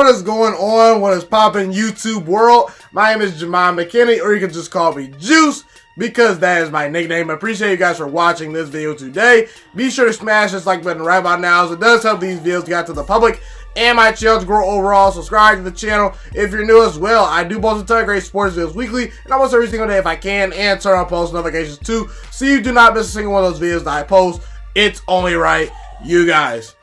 What is going on? What is poppin' YouTube world? My name is Ghiman Mckinney, or you can just call me Juice, because that is my nickname. I appreciate you guys for watching this video today. Be sure to smash this like button right about now, as it does help these videos get out to the public and my channel to grow overall. Subscribe to the channel if you're new as well. I do post a ton of great sports videos weekly, and almost every single day if I can, and turn on post notifications too, so you do not miss a single one of those videos that I post. It's only right, you guys.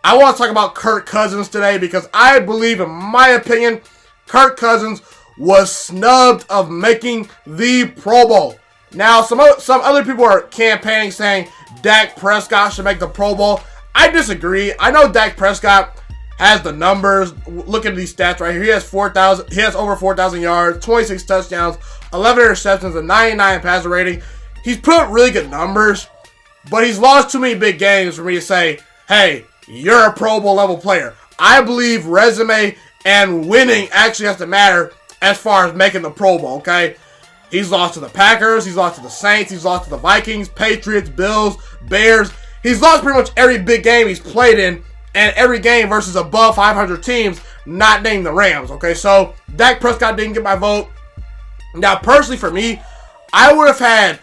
I want to talk about Kirk Cousins today because I believe, in my opinion, Kirk Cousins was snubbed of making the Pro Bowl. Now, some other people are campaigning saying Dak Prescott should make the Pro Bowl. I disagree. I know Dak Prescott has the numbers. Look at these stats right here. He has over 4,000 yards, 26 touchdowns, 11 interceptions, a 99 passer rating. He's put up really good numbers, but he's lost too many big games for me to say, hey, you're a Pro Bowl level player. I believe resume and winning actually has to matter as far as making the Pro Bowl, okay? He's lost to the Packers, he's lost to the Saints, he's lost to the Vikings, Patriots, Bills, Bears. He's lost pretty much every big game he's played in, and every game versus above 500 teams, not named the Rams, okay? So, Dak Prescott didn't get my vote. Now, personally for me, I would have had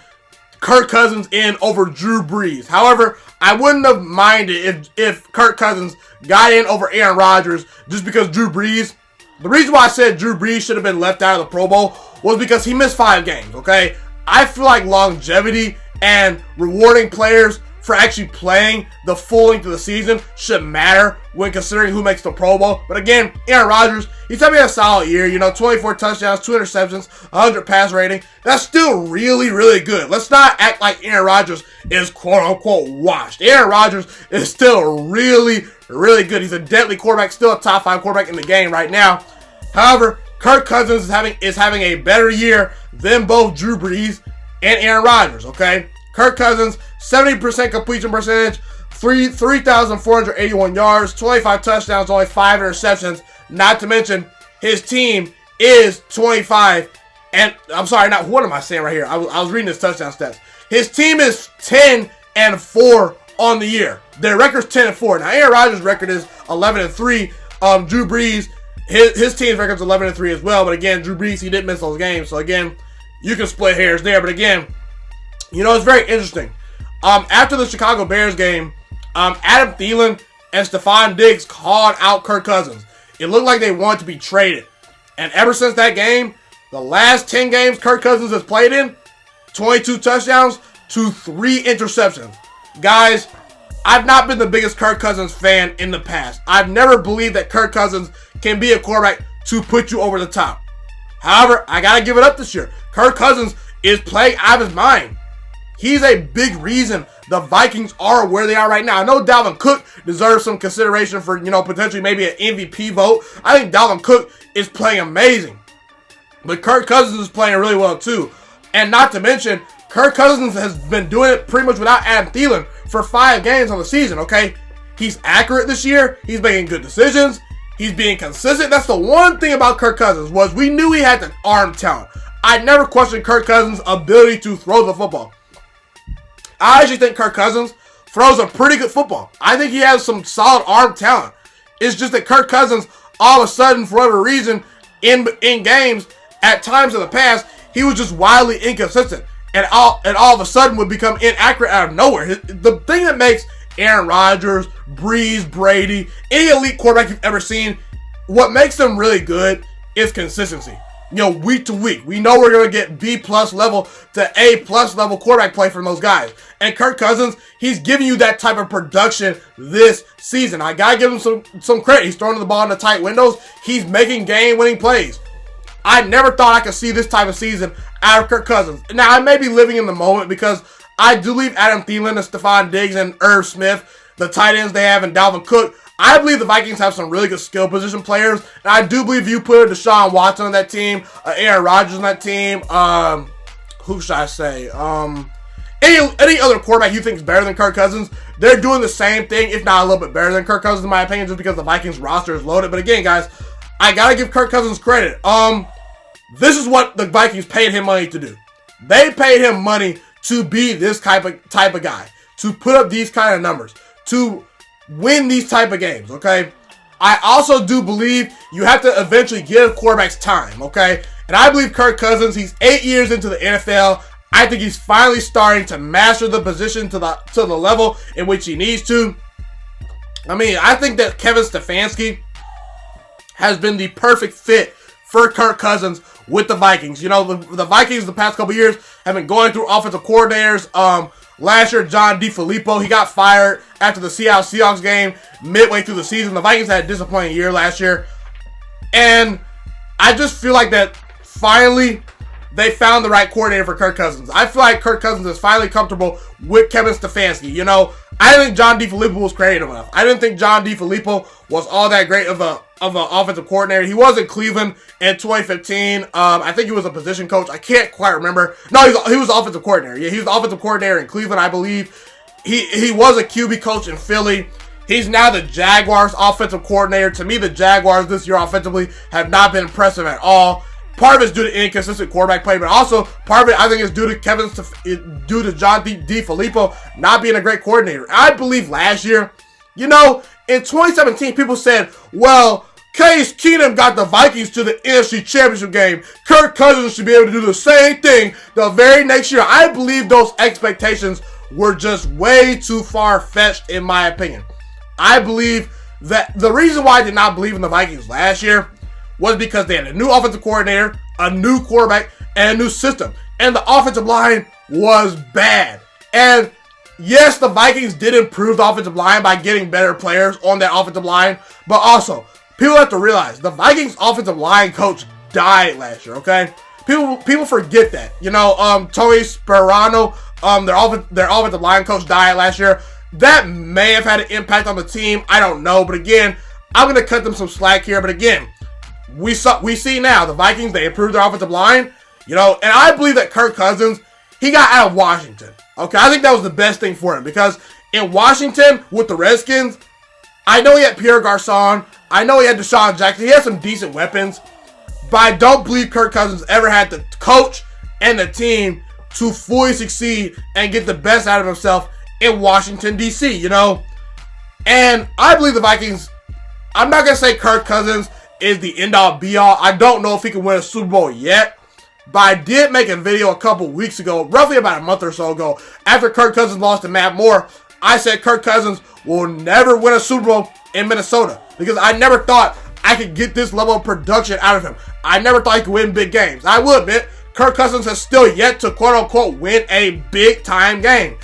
Kirk Cousins in over Drew Brees. However, I wouldn't have minded if Kirk Cousins got in over Aaron Rodgers just because Drew Brees. The reason why I said Drew Brees should have been left out of the Pro Bowl was because he missed 5 games, okay? I feel like longevity and rewarding players for actually playing the full length of the season should matter when considering who makes the Pro Bowl. But again, Aaron Rodgers, he's having a solid year. 24 touchdowns, 2 interceptions, 100 pass rating. That's still really, really good. Let's not act like Aaron Rodgers is quote-unquote washed. Aaron Rodgers is still really, really good. He's a deadly quarterback, still a top 5 quarterback in the game right now. However, Kirk Cousins is having a better year than both Drew Brees and Aaron Rodgers, okay? Kirk Cousins, 70% completion percentage, 3,481 yards, 25 touchdowns, only 5 interceptions. Not to mention, his team is 25. And I'm sorry, what am I saying right here? I was reading his touchdown stats. His team is 10-4 on the year. Their record's 10-4. Now, Aaron Rodgers' record is 11-3. Drew Brees, his team's record's 11-3 as well. But again, Drew Brees, he didn't miss those games. So again, you can split hairs there. But again, it's very interesting. After the Chicago Bears game, Adam Thielen and Stephon Diggs called out Kirk Cousins. It looked like they wanted to be traded. And ever since that game, the last 10 games Kirk Cousins has played in, 22 touchdowns to 3 interceptions. Guys, I've not been the biggest Kirk Cousins fan in the past. I've never believed that Kirk Cousins can be a quarterback to put you over the top. However, I got to give it up this year. Kirk Cousins is playing out of his mind. He's a big reason the Vikings are where they are right now. I know Dalvin Cook deserves some consideration for, potentially maybe an MVP vote. I think Dalvin Cook is playing amazing. But Kirk Cousins is playing really well too. And not to mention, Kirk Cousins has been doing it pretty much without Adam Thielen for 5 games on the season, okay? He's accurate this year. He's making good decisions. He's being consistent. That's the one thing about Kirk Cousins, was we knew he had the arm talent. I never questioned Kirk Cousins' ability to throw the football. I actually think Kirk Cousins throws a pretty good football. I think he has some solid arm talent. It's just that Kirk Cousins, all of a sudden, for whatever reason, in games, at times in the past, he was just wildly inconsistent. And all of a sudden would become inaccurate out of nowhere. The thing that makes Aaron Rodgers, Brees, Brady, any elite quarterback you've ever seen, what makes them really good is consistency. Week to week. We know we're going to get B+ level to A+ level quarterback play from those guys. And Kirk Cousins, he's giving you that type of production this season. I got to give him some credit. He's throwing the ball in the tight windows. He's making game-winning plays. I never thought I could see this type of season out of Kirk Cousins. Now, I may be living in the moment because I do believe Adam Thielen and Stephon Diggs and Irv Smith, the tight ends they have, and Dalvin Cook, I believe the Vikings have some really good skill position players. And I do believe you put Deshaun Watson on that team, Aaron Rodgers on that team, who should I say? Any other quarterback you think is better than Kirk Cousins, they're doing the same thing, if not a little bit better than Kirk Cousins, in my opinion, just because the Vikings roster is loaded. But again, guys, I got to give Kirk Cousins credit. This is what the Vikings paid him money to do. They paid him money to be this type of guy, to put up these kind of numbers, to win these type of games, okay? I also do believe you have to eventually give quarterbacks time, okay? And I believe Kirk Cousins, he's 8 years into the NFL. I think he's finally starting to master the position to the level in which he needs to. I mean, I think that Kevin Stefanski has been the perfect fit for Kirk Cousins with the Vikings. You know, the Vikings the past couple years have been going through offensive coordinators. Last year, John DeFilippo, he got fired after the Seattle Seahawks game midway through the season. The Vikings had a disappointing year last year. And I just feel like that finally they found the right coordinator for Kirk Cousins. I feel like Kirk Cousins is finally comfortable with Kevin Stefanski. You know, I didn't think John DeFilippo was creative enough. I didn't think John DeFilippo was all that great of an offensive coordinator. He was in Cleveland in 2015. I think he was a position coach. I can't quite remember. No, he was the offensive coordinator. Yeah, he was the offensive coordinator in Cleveland, I believe. He was a QB coach in Philly. He's now the Jaguars offensive coordinator. To me, the Jaguars this year offensively have not been impressive at all. Part of it's due to inconsistent quarterback play, but also part of it I think is due to John DeFilippo not being a great coordinator. I believe last year, you know, in 2017, people said, well, Case Keenum got the Vikings to the NFC Championship game. Kirk Cousins should be able to do the same thing the very next year. I believe those expectations were just way too far-fetched, in my opinion. I believe that the reason why I did not believe in the Vikings last year was because they had a new offensive coordinator, a new quarterback, and a new system. And the offensive line was bad. And yes, the Vikings did improve the offensive line by getting better players on that offensive line. But also, people have to realize the Vikings offensive line coach died last year, okay? People forget that. You know, Tony Sperano, their offensive line coach died last year. That may have had an impact on the team. I don't know. But again, I'm going to cut them some slack here. But again, we see now the Vikings, they improved their offensive line, you know, and I believe that Kirk Cousins, he got out of Washington. Okay, I think that was the best thing for him because in Washington with the Redskins, I know he had Pierre Garçon, I know he had Deshaun Jackson, he had some decent weapons, but I don't believe Kirk Cousins ever had the coach and the team to fully succeed and get the best out of himself in Washington, D.C., you know, and I believe the Vikings, I'm not going to say Kirk Cousins is the end-all, be-all. I don't know if he can win a Super Bowl yet, but I did make a video a couple weeks ago, roughly about a month or so ago, after Kirk Cousins lost to Matt Moore. I said Kirk Cousins will never win a Super Bowl in Minnesota because I never thought I could get this level of production out of him. I never thought he could win big games. I will admit, Kirk Cousins has still yet to quote-unquote win a big-time game.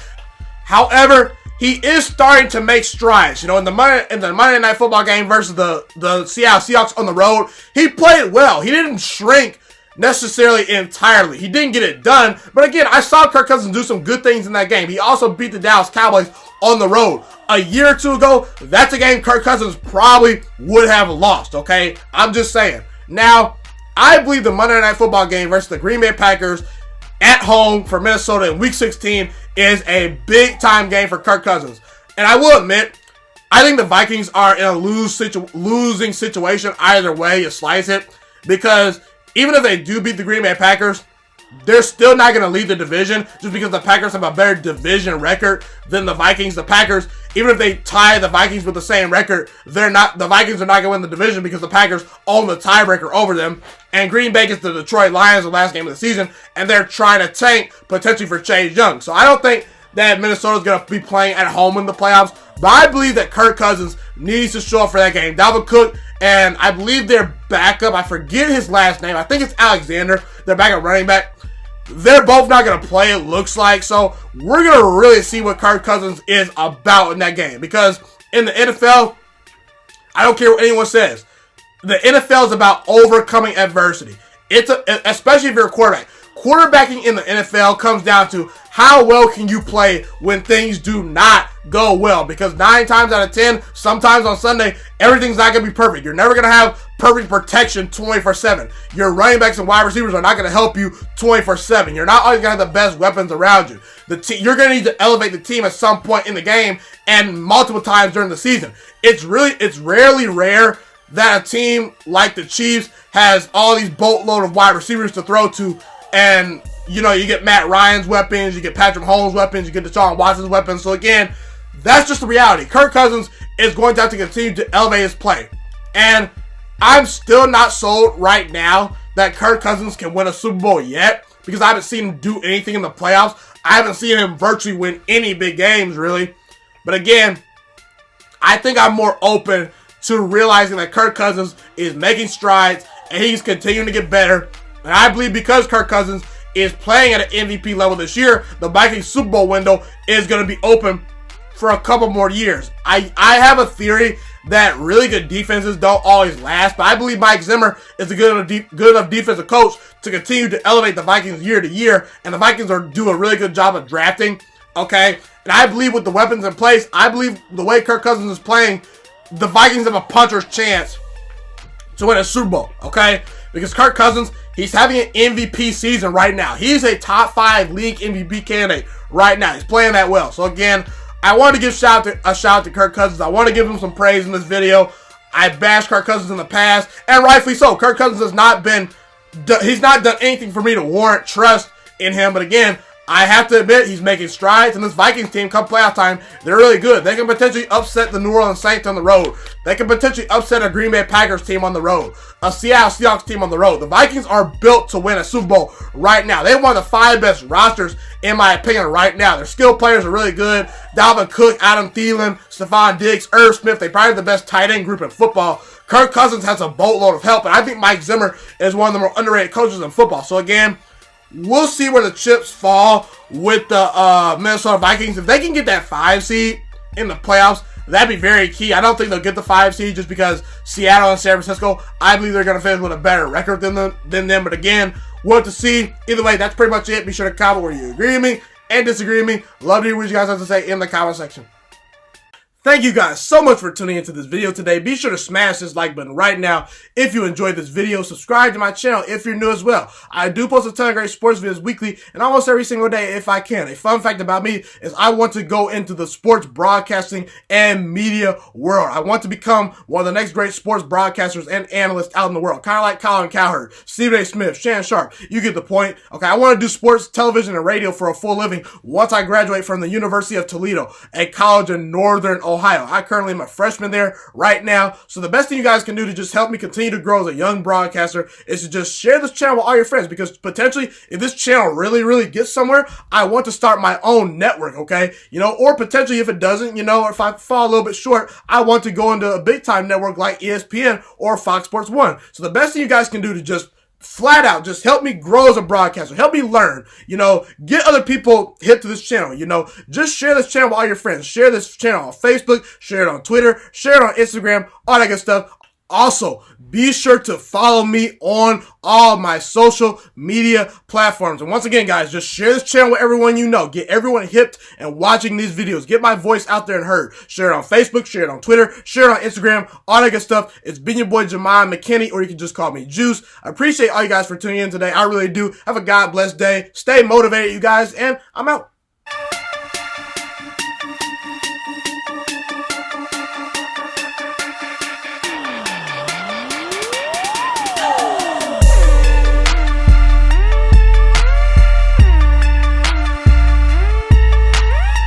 However, he is starting to make strides. You know, in the Monday Night Football game versus the Seattle Seahawks on the road, he played well. He didn't shrink necessarily entirely. He didn't get it done. But again, I saw Kirk Cousins do some good things in that game. He also beat the Dallas Cowboys on the road. A year or two ago, that's a game Kirk Cousins probably would have lost, okay? I'm just saying. Now, I believe the Monday Night Football game versus the Green Bay Packers at home for Minnesota in Week 16 is a big-time game for Kirk Cousins. And I will admit, I think the Vikings are in a losing situation either way you slice it. Because even if they do beat the Green Bay Packers, they're still not going to lead the division just because the Packers have a better division record than the Vikings. The Packers, even if they tie the Vikings with the same record, the Vikings are not going to win the division because the Packers own the tiebreaker over them. And Green Bay gets the Detroit Lions the last game of the season, and they're trying to tank potentially for Chase Young. So I don't think that Minnesota's going to be playing at home in the playoffs, but I believe that Kirk Cousins needs to show up for that game. Dalvin Cook and I believe their backup, I forget his last name, I think it's Alexander, their backup running back. They're both not going to play, it looks like. So we're going to really see what Kirk Cousins is about in that game. Because in the NFL, I don't care what anyone says, the NFL is about overcoming adversity. Especially if you're a quarterback. Quarterbacking in the NFL comes down to how well can you play when things do not go well. Because 9 times out of 10, sometimes on Sunday, everything's not going to be perfect. You're never going to have perfect protection 24/7. Your running backs and wide receivers are not going to help you 24/7. You're not always going to have the best weapons around you. You're going to need to elevate the team at some point in the game and multiple times during the season. It's rarely rare that a team like the Chiefs has all these boatload of wide receivers to throw to, and you know, you get Matt Ryan's weapons, you get Patrick Mahomes' weapons, you get Deshaun Watson's weapons. So again, that's just the reality. Kirk Cousins is going to have to continue to elevate his play. And I'm still not sold right now that Kirk Cousins can win a Super Bowl yet, because I haven't seen him do anything in the playoffs. I haven't seen him virtually win any big games, really. But again, I think I'm more open to realizing that Kirk Cousins is making strides and he's continuing to get better. And I believe because Kirk Cousins is playing at an MVP level this year, the Vikings Super Bowl window is going to be open for a couple more years. I have a theory that really good defenses don't always last, but I believe Mike Zimmer is a good enough defensive coach to continue to elevate the Vikings year to year, and the Vikings do a really good job of drafting, okay? And I believe with the weapons in place, I believe the way Kirk Cousins is playing, the Vikings have a puncher's chance to win a Super Bowl, okay? Because Kirk Cousins, he's having an MVP season right now. He's a top 5 league MVP candidate right now. He's playing that well. So again, I want to give a shout out to Kirk Cousins. I want to give him some praise in this video. I bashed Kirk Cousins in the past, and rightfully so. Kirk Cousins has not he's not done anything for me to warrant trust in him. But again, I have to admit, he's making strides, and this Vikings team, come playoff time, they're really good. They can potentially upset the New Orleans Saints on the road. They can potentially upset a Green Bay Packers team on the road, a Seattle Seahawks team on the road. The Vikings are built to win a Super Bowl right now. They have one of the 5 best rosters, in my opinion, right now. Their skilled players are really good. Dalvin Cook, Adam Thielen, Stephon Diggs, Irv Smith, they probably have the best tight end group in football. Kirk Cousins has a boatload of help, and I think Mike Zimmer is one of the more underrated coaches in football. So again, we'll see where the chips fall with the Minnesota Vikings. If they can get that 5 seed in the playoffs, that'd be very key. I don't think they'll get the 5 seed just because Seattle and San Francisco, I believe they're going to finish with a better record than them. But again, we'll have to see. Either way, that's pretty much it. Be sure to comment where you agree with me and disagree with me. Love to hear what you guys have to say in the comment section. Thank you guys so much for tuning into this video today. Be sure to smash this like button right now if you enjoyed this video. Subscribe to my channel if you're new as well. I do post a ton of great sports videos weekly and almost every single day if I can. A fun fact about me is I want to go into the sports broadcasting and media world. I want to become one of the next great sports broadcasters and analysts out in the world. Kind of like Colin Cowherd, Stephen A. Smith, Shannon Sharp. You get the point. Okay, I want to do sports, television, and radio for a full living once I graduate from the University of Toledo, a college in Northern Ohio. I currently am a freshman there right now. So the best thing you guys can do to just help me continue to grow as a young broadcaster is to just share this channel with all your friends, because potentially if this channel really gets somewhere, I want to start my own network, okay? Or potentially if it doesn't, or if I fall a little bit short, I want to go into a big time network like ESPN or Fox Sports 1. So the best thing you guys can do to just flat out just help me grow as a broadcaster, help me learn, get other people hip to this channel, just share this channel with all your friends, share this channel on Facebook, share it on Twitter, share it on Instagram, all that good stuff. Also, be sure to follow me on all my social media platforms. And once again, guys, just share this channel with everyone you know. Get everyone hipped and watching these videos. Get my voice out there and heard. Share it on Facebook, share it on Twitter, share it on Instagram, all that good stuff. It's been your boy, Ghiman Mckinney, or you can just call me Juice. I appreciate all you guys for tuning in today. I really do. Have a God blessed day. Stay motivated, you guys, and I'm out.